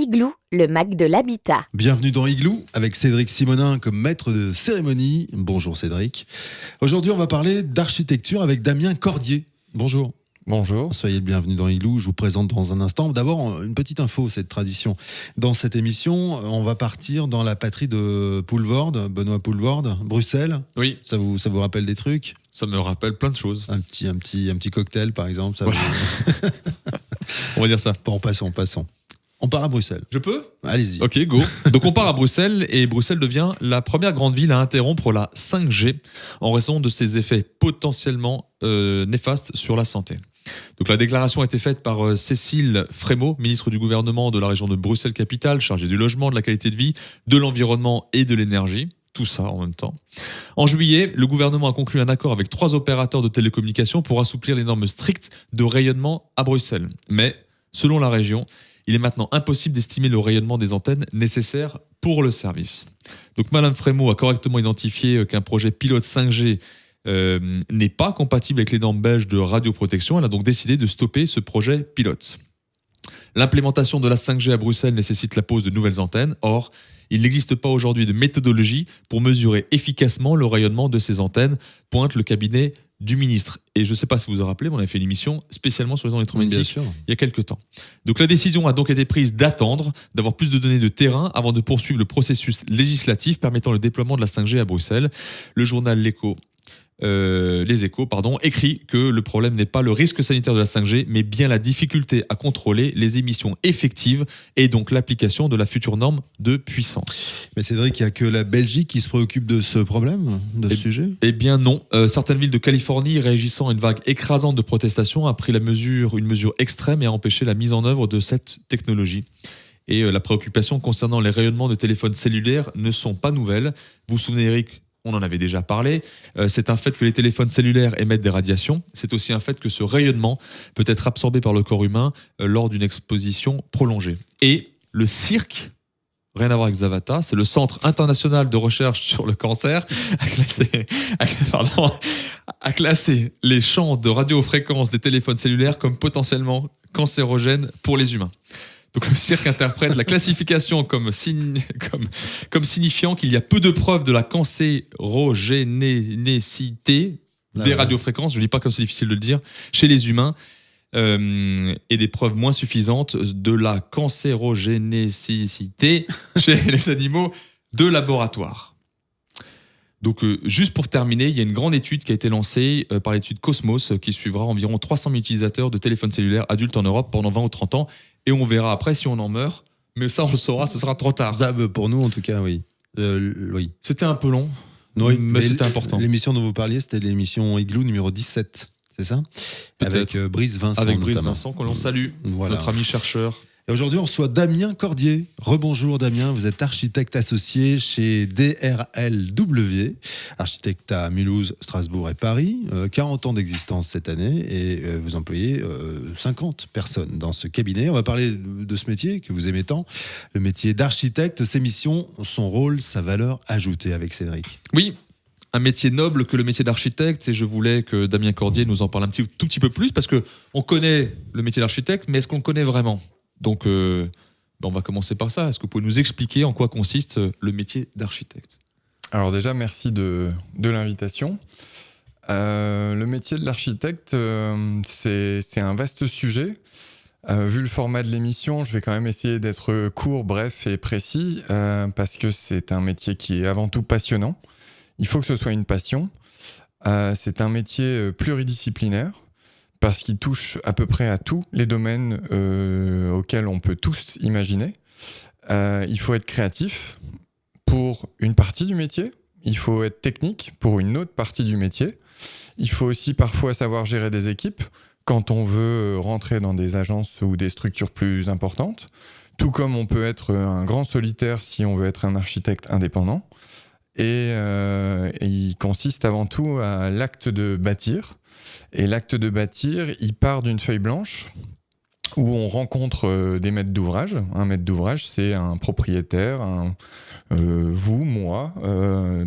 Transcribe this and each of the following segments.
Igloo, le Mac de l'habitat. Bienvenue dans Igloo avec Cédric Simonin comme maître de cérémonie. Bonjour Cédric. Aujourd'hui on va parler d'architecture avec Damien Cordier. Bonjour. Bonjour. Soyez le bienvenu dans Igloo, je vous présente dans un instant. D'abord, une petite info, cette tradition. Dans cette émission, on va partir dans la patrie de Poelvoorde, Benoît Poelvoorde, Bruxelles. Oui. Ça vous rappelle des trucs ? Ça me rappelle plein de choses. Un petit cocktail par exemple. Ça ouais. On va dire ça. Bon, passons. On part à Bruxelles. Je peux ? Allez-y. Ok, go. Donc on part à Bruxelles et Bruxelles devient la première grande ville à interrompre la 5G en raison de ses effets potentiellement néfastes sur la santé. Donc la déclaration a été faite par Cécile Frémaux, ministre du gouvernement de la région de Bruxelles-Capitale, chargée du logement, de la qualité de vie, de l'environnement et de l'énergie. Tout ça en même temps. En juillet, le gouvernement a conclu un accord avec 3 opérateurs de télécommunications pour assouplir les normes strictes de rayonnement à Bruxelles. Mais, selon la région, il est maintenant impossible d'estimer le rayonnement des antennes nécessaires pour le service. Donc Madame Frémaux a correctement identifié qu'un projet pilote 5G n'est pas compatible avec les normes belges de radioprotection. Elle a donc décidé de stopper ce projet pilote. L'implémentation de la 5G à Bruxelles nécessite la pose de nouvelles antennes. Or, il n'existe pas aujourd'hui de méthodologie pour mesurer efficacement le rayonnement de ces antennes, pointe le cabinet du ministre. Et je ne sais pas si vous vous rappelez, mais on a fait une émission spécialement sur les ondes électromagnétiques il y a quelques temps. Donc la décision a donc été prise d'attendre, d'avoir plus de données de terrain avant de poursuivre le processus législatif permettant le déploiement de la 5G à Bruxelles. Le journal Les Échos écrit que le problème n'est pas le risque sanitaire de la 5G, mais bien la difficulté à contrôler les émissions effectives et donc l'application de la future norme de puissance. Mais Cédric, il n'y a que la Belgique qui se préoccupe de ce problème, de ce sujet ? Eh bien non. Certaines villes de Californie, réagissant à une vague écrasante de protestations, a pris une mesure extrême et a empêché la mise en œuvre de cette technologie. Et la préoccupation concernant les rayonnements de téléphones cellulaires ne sont pas nouvelles. Vous vous souvenez, Eric ? On en avait déjà parlé. C'est un fait que les téléphones cellulaires émettent des radiations. C'est aussi un fait que ce rayonnement peut être absorbé par le corps humain lors d'une exposition prolongée. Et le CIRC, rien à voir avec Zavata, c'est le Centre international de recherche sur le cancer, a classé les champs de radiofréquence des téléphones cellulaires comme potentiellement cancérogènes pour les humains. Donc le CIRC interprète la classification comme signifiant qu'il y a peu de preuves de la cancérogénécité des radiofréquences, je ne dis pas comme c'est difficile de le dire, chez les humains, et des preuves moins suffisantes de la cancérogénécité chez les animaux de laboratoire. Donc, juste pour terminer, il y a une grande étude qui a été lancée par l'étude Cosmos qui suivra environ 300 000 utilisateurs de téléphones cellulaires adultes en Europe pendant 20 ou 30 ans. Et on verra après si on en meurt. Mais ça, on le saura, ce sera trop tard. Pour nous, en tout cas, oui. Oui. C'était un peu long, oui, mais c'était important. L'émission dont vous parliez, c'était l'émission Igloo numéro 17, c'est ça ? Avec Brice Vincent. Avec Brice Vincent, qu'on l'on salue, notre ami chercheur. Et aujourd'hui, on reçoit Damien Cordier. Rebonjour Damien, vous êtes architecte associé chez DRLW, architecte à Mulhouse, Strasbourg et Paris. 40 ans d'existence cette année et vous employez 50 personnes dans ce cabinet. On va parler de ce métier que vous aimez tant, le métier d'architecte, ses missions, son rôle, sa valeur ajoutée avec Cédric. Oui, un métier noble que le métier d'architecte, et je voulais que Damien Cordier nous en parle tout petit peu plus, parce qu'on connaît le métier d'architecte, mais est-ce qu'on le connaît vraiment ? Donc, on va commencer par ça. Est-ce que vous pouvez nous expliquer en quoi consiste le métier d'architecte ? Alors déjà, merci de l'invitation. Le métier de l'architecte, c'est un vaste sujet. Vu le format de l'émission, je vais quand même essayer d'être court, bref et précis, parce que c'est un métier qui est avant tout passionnant. Il faut que ce soit une passion. C'est un métier pluridisciplinaire, parce qu'il touche à peu près à tous les domaines auxquels on peut tous imaginer. Il faut être créatif pour une partie du métier, il faut être technique pour une autre partie du métier. Il faut aussi parfois savoir gérer des équipes quand on veut rentrer dans des agences ou des structures plus importantes, tout comme on peut être un grand solitaire si on veut être un architecte indépendant. Et il consiste avant tout à l'acte de bâtir. Et l'acte de bâtir, il part d'une feuille blanche où on rencontre des maîtres d'ouvrage. Un maître d'ouvrage, c'est un propriétaire, vous, moi.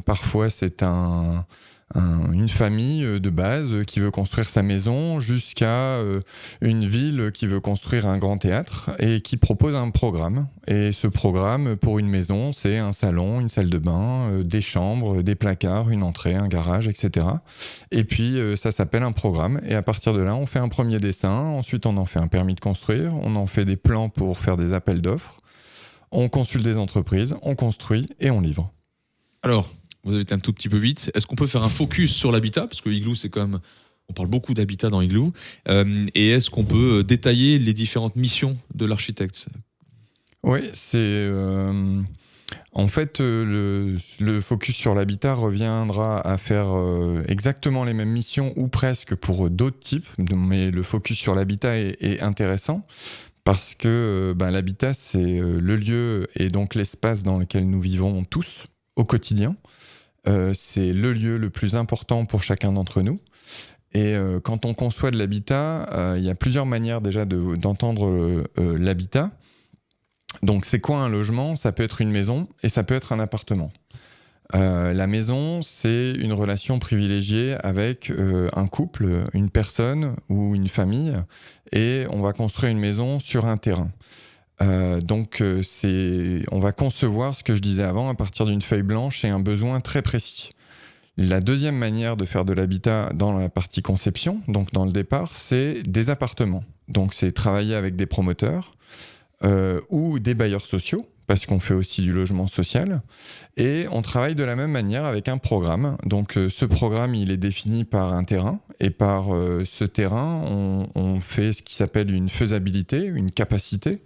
Parfois, c'est un une famille de base qui veut construire sa maison jusqu'à une ville qui veut construire un grand théâtre et qui propose un programme. Et ce programme, pour une maison, c'est un salon, une salle de bain, des chambres, des placards, une entrée, un garage, etc. Et puis, ça s'appelle un programme. Et à partir de là, on fait un premier dessin. Ensuite, on en fait un permis de construire. On en fait des plans pour faire des appels d'offres. On consulte des entreprises, on construit et on livre. Alors, vous avez été un tout petit peu vite. Est-ce qu'on peut faire un focus sur l'habitat? Parce que Igloo, c'est quand même... On parle beaucoup d'habitat dans Igloo. Et est-ce qu'on peut détailler les différentes missions de l'architecte? Oui, c'est... En fait, le focus sur l'habitat reviendra à faire exactement les mêmes missions ou presque pour d'autres types. Mais le focus sur l'habitat est intéressant parce que l'habitat, c'est le lieu et donc l'espace dans lequel nous vivons tous au quotidien. C'est le lieu le plus important pour chacun d'entre nous. Et quand on conçoit de l'habitat, il y a plusieurs manières déjà d'entendre l'habitat. Donc c'est quoi un logement? Ça peut être une maison et ça peut être un appartement. La maison, c'est une relation privilégiée avec un couple, une personne ou une famille, et on va construire une maison sur un terrain. On va concevoir ce que je disais avant à partir d'une feuille blanche et un besoin très précis. La deuxième manière de faire de l'habitat dans la partie conception, donc dans le départ, c'est des appartements. Donc c'est travailler avec des promoteurs ou des bailleurs sociaux, parce qu'on fait aussi du logement social. Et on travaille de la même manière avec un programme. Donc ce programme, il est défini par un terrain. Et par ce terrain, on fait ce qui s'appelle une faisabilité, une capacité,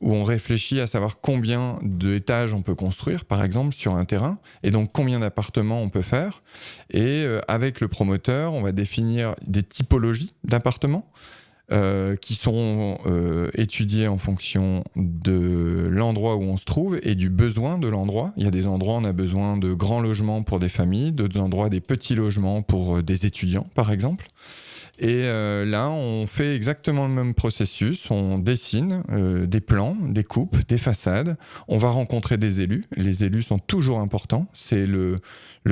où on réfléchit à savoir combien d'étages on peut construire, par exemple, sur un terrain, et donc combien d'appartements on peut faire. Et avec le promoteur, on va définir des typologies d'appartements qui sont étudiés en fonction de l'endroit où on se trouve et du besoin de l'endroit. Il y a des endroits où on a besoin de grands logements pour des familles, d'autres endroits des petits logements pour des étudiants, par exemple. Et là, on fait exactement le même processus. On dessine des plans, des coupes, des façades. On va rencontrer des élus. Les élus sont toujours importants. C'est le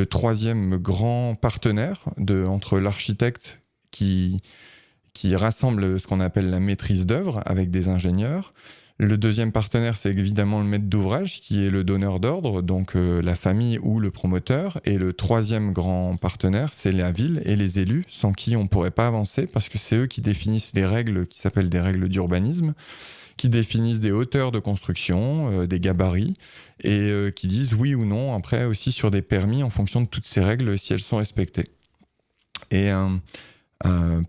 troisième grand partenaire entre l'architecte qui rassemble ce qu'on appelle la maîtrise d'œuvre avec des ingénieurs. Le deuxième partenaire, c'est évidemment le maître d'ouvrage qui est le donneur d'ordre, donc la famille ou le promoteur. Et le troisième grand partenaire, c'est la ville et les élus, sans qui on ne pourrait pas avancer parce que c'est eux qui définissent les règles qui s'appellent des règles d'urbanisme, qui définissent des hauteurs de construction, des gabarits, et qui disent oui ou non, après aussi sur des permis en fonction de toutes ces règles si elles sont respectées. Et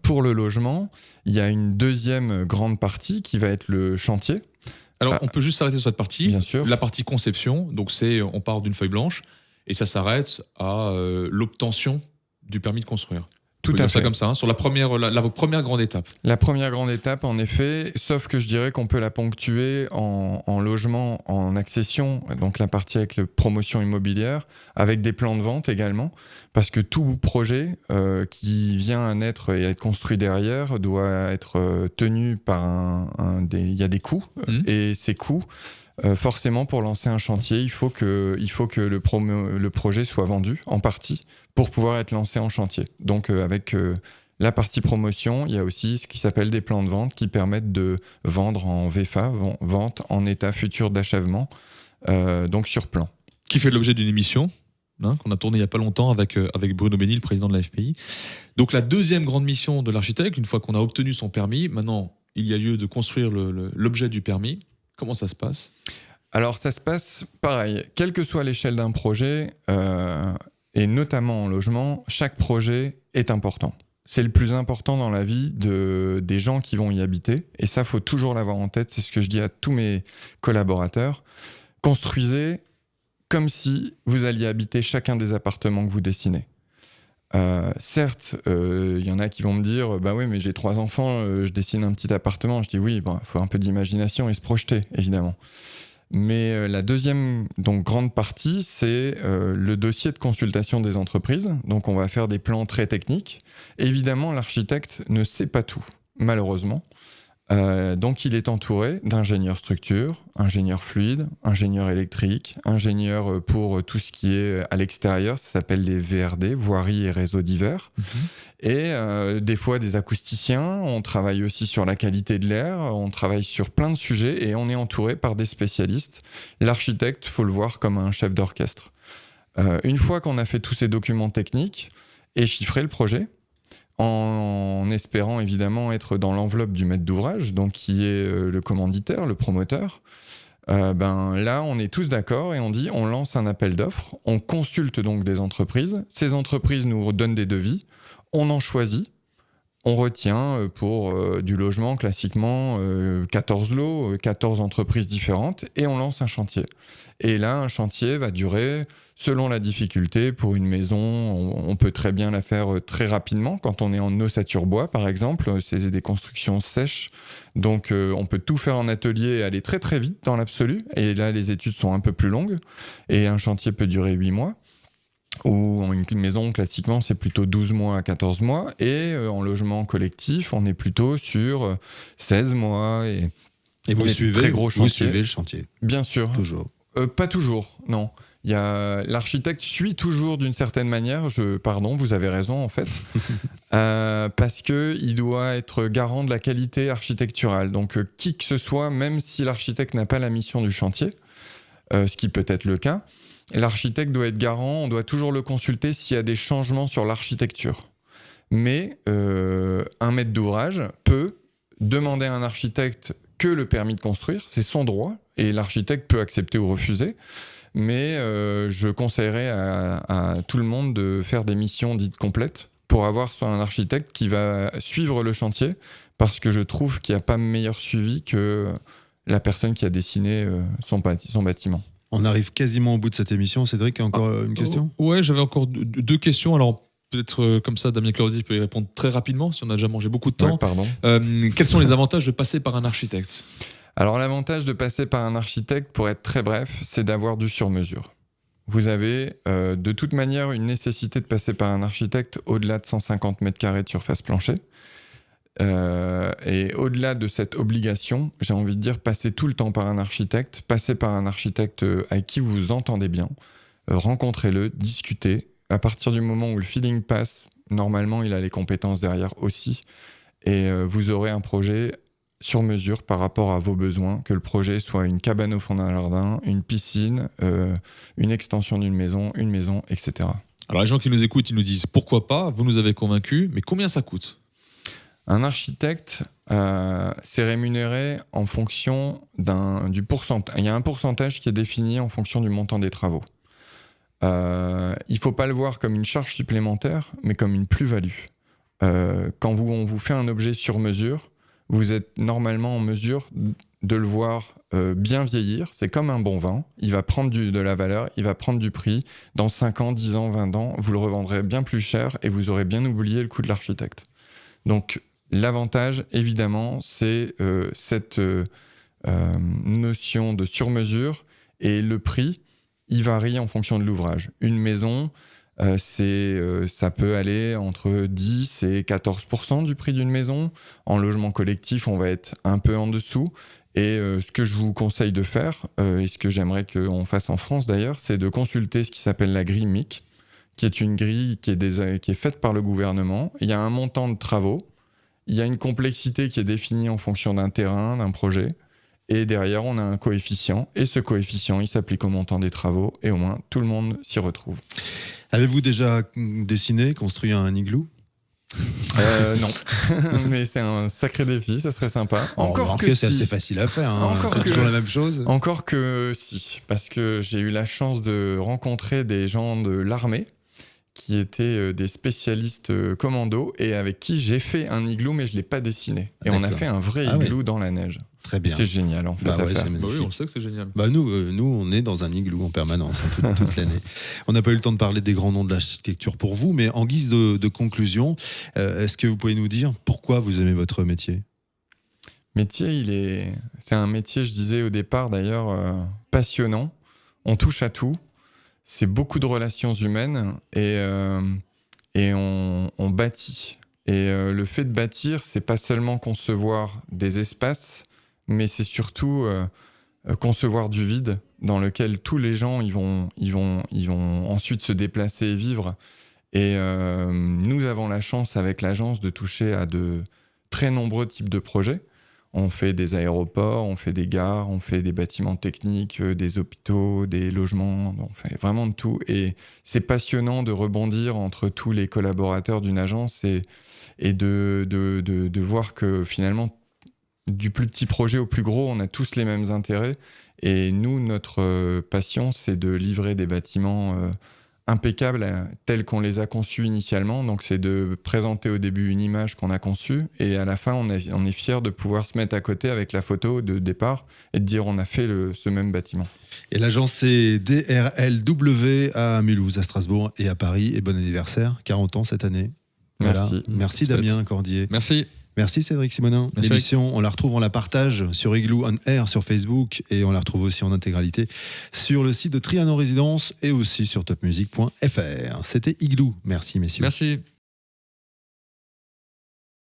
pour le logement, il y a une deuxième grande partie qui va être le chantier. Alors, on peut juste s'arrêter sur cette partie. Bien sûr. La partie conception, donc on part d'une feuille blanche et ça s'arrête à l'obtention du permis de construire. Tout à fait. Ça comme ça, hein, sur la première grande étape. La première grande étape, en effet, sauf que je dirais qu'on peut la ponctuer en logement, en accession, donc la partie avec la promotion immobilière, avec des plans de vente également, parce que tout projet qui vient à naître et à être construit derrière doit être tenu par il y a des coûts, et ces coûts, forcément, pour lancer un chantier, il faut que le projet soit vendu en partie pour pouvoir être lancé en chantier. Donc, avec la partie promotion, il y a aussi ce qui s'appelle des plans de vente qui permettent de vendre en VFA, vente en état futur d'achèvement, donc sur plan. Qui fait l'objet d'une émission qu'on a tournée il n'y a pas longtemps avec Bruno Benny, le président de la FPI. Donc, la deuxième grande mission de l'architecte, une fois qu'on a obtenu son permis, maintenant, il y a lieu de construire l'objet du permis. Comment ça se passe ? Alors, ça se passe pareil. Quelle que soit l'échelle d'un projet, et notamment en logement, chaque projet est important. C'est le plus important dans la vie des gens qui vont y habiter. Et ça, il faut toujours l'avoir en tête. C'est ce que je dis à tous mes collaborateurs. Construisez comme si vous alliez habiter chacun des appartements que vous dessinez. Certes, il y en a qui vont me dire bah oui, mais j'ai 3 enfants, je dessine un petit appartement. Je dis oui, faut un peu d'imagination et se projeter, évidemment. Mais la deuxième grande partie, c'est le dossier de consultation des entreprises. Donc on va faire des plans très techniques. Évidemment, l'architecte ne sait pas tout, malheureusement. Donc il est entouré d'ingénieurs structure, ingénieurs fluides, ingénieurs électriques, ingénieurs pour tout ce qui est à l'extérieur, ça s'appelle les VRD, voiries et réseaux divers. Et des fois des acousticiens, on travaille aussi sur la qualité de l'air, on travaille sur plein de sujets et on est entouré par des spécialistes. L'architecte, faut le voir comme un chef d'orchestre. Une fois qu'on a fait tous ces documents techniques et chiffré le projet, en espérant évidemment être dans l'enveloppe du maître d'ouvrage, donc qui est le commanditaire, le promoteur, là on est tous d'accord et on dit on lance un appel d'offres, on consulte donc des entreprises, ces entreprises nous donnent des devis, on en choisit, on retient pour du logement classiquement 14 lots, 14 entreprises différentes et on lance un chantier. Et là un chantier va durer, selon la difficulté, pour une maison, on peut très bien la faire très rapidement. Quand on est en ossature bois, par exemple, c'est des constructions sèches. Donc, on peut tout faire en atelier et aller très très vite dans l'absolu. Et là, les études sont un peu plus longues. Et un chantier peut durer 8 mois. Ou une maison, classiquement, c'est plutôt 12 mois à 14 mois. Et en logement collectif, on est plutôt sur 16 mois. Et vous suivez, très gros chantiers. Vous suivez le chantier? Bien sûr. Toujours? Pas toujours, non. L'architecte suit toujours d'une certaine manière, vous avez raison en fait, parce qu'il doit être garant de la qualité architecturale. Donc qui que ce soit, même si l'architecte n'a pas la mission du chantier, ce qui peut être le cas, l'architecte doit être garant, on doit toujours le consulter s'il y a des changements sur l'architecture. Mais un maître d'ouvrage peut demander à un architecte que le permis de construire, c'est son droit, et l'architecte peut accepter ou refuser. Mais je conseillerais à tout le monde de faire des missions dites complètes pour avoir soit un architecte qui va suivre le chantier, parce que je trouve qu'il n'y a pas meilleur suivi que la personne qui a dessiné son bâtiment. On arrive quasiment au bout de cette émission. Cédric, encore une question? Ouais, j'avais encore deux questions. Alors, peut-être comme ça, Damien Claudie peut y répondre très rapidement, si on a déjà mangé beaucoup de temps. Ouais, pardon. Quels sont les avantages de passer par un architecte? Alors l'avantage de passer par un architecte, pour être très bref, c'est d'avoir du sur-mesure. Vous avez de toute manière une nécessité de passer par un architecte au-delà de 150 mètres carrés de surface plancher. Et au-delà de cette obligation, j'ai envie de dire, passez tout le temps par un architecte, passez par un architecte avec qui vous vous entendez bien, rencontrez-le, discutez. À partir du moment où le feeling passe, normalement il a les compétences derrière aussi, et vous aurez un projet sur mesure par rapport à vos besoins, que le projet soit une cabane au fond d'un jardin, une piscine, une extension d'une maison, une maison, etc. Alors les gens qui nous écoutent, ils nous disent pourquoi pas, vous nous avez convaincus, mais combien ça coûte? Un architecte, c'est rémunéré en fonction du pourcentage. Il y a un pourcentage qui est défini en fonction du montant des travaux. Il ne faut pas le voir comme une charge supplémentaire, mais comme une plus-value. Quand on vous fait un objet sur mesure, vous êtes normalement en mesure de le voir bien vieillir. C'est comme un bon vin. Il va prendre de la valeur, il va prendre du prix. Dans 5 ans, 10 ans, 20 ans, vous le revendrez bien plus cher et vous aurez bien oublié le coût de l'architecte. Donc, l'avantage, évidemment, c'est cette notion de sur-mesure, et le prix, il varie en fonction de l'ouvrage. Une maison, ça peut aller entre 10 et 14% du prix d'une maison. En logement collectif, on va être un peu en dessous. Et ce que je vous conseille de faire, et ce que j'aimerais qu'on fasse en France d'ailleurs, c'est de consulter ce qui s'appelle la grille MIC, qui est une grille qui est faite par le gouvernement. Il y a un montant de travaux, il y a une complexité qui est définie en fonction d'un terrain, d'un projet. Et derrière, on a un coefficient. Et ce coefficient, il s'applique au montant des travaux. Et au moins, tout le monde s'y retrouve. Avez-vous déjà dessiné, construit un igloo? Non. Mais c'est un sacré défi, ça serait sympa. Encore que c'est assez facile à faire. C'est toujours la même chose. Encore que si. Parce que j'ai eu la chance de rencontrer des gens de l'armée qui étaient des spécialistes commando et avec qui j'ai fait un igloo, mais je ne l'ai pas dessiné. Et on a fait un vrai igloo dans la neige. Très bien. C'est génial en fait. C'est Bah oui, on le sait que c'est génial. Nous, on est dans un igloo en permanence toute l'année. On n'a pas eu le temps de parler des grands noms de l'architecture pour vous, mais en guise de conclusion, est-ce que vous pouvez nous dire pourquoi vous aimez votre métier? C'est un métier, je disais au départ d'ailleurs, passionnant. On touche à tout. C'est beaucoup de relations humaines et on bâtit. Et le fait de bâtir, c'est pas seulement concevoir des espaces, mais c'est surtout concevoir du vide dans lequel tous les gens ils vont ensuite se déplacer et vivre. Et nous avons la chance avec l'agence de toucher à de très nombreux types de projets. On fait des aéroports, on fait des gares, on fait des bâtiments techniques, des hôpitaux, des logements, on fait vraiment de tout. Et c'est passionnant de rebondir entre tous les collaborateurs d'une agence et de voir que finalement, du plus petit projet au plus gros, on a tous les mêmes intérêts. Et nous, notre passion, c'est de livrer des bâtiments impeccables tels qu'on les a conçus initialement. Donc, c'est de présenter au début une image qu'on a conçue et à la fin, on est fier de pouvoir se mettre à côté avec la photo de départ et de dire on a fait ce même bâtiment. Et l'agence, c'est DRLW à Mulhouse, à Strasbourg et à Paris. Et bon anniversaire, 40 ans cette année. Voilà. Merci. Merci Damien Cordier. Merci. Merci Cédric Simonin. Merci. L'émission, on la retrouve, on la partage sur Igloo on Air sur Facebook et on la retrouve aussi en intégralité sur le site de Trianon Résidence et aussi sur topmusic.fr. C'était Igloo. Merci messieurs. Merci.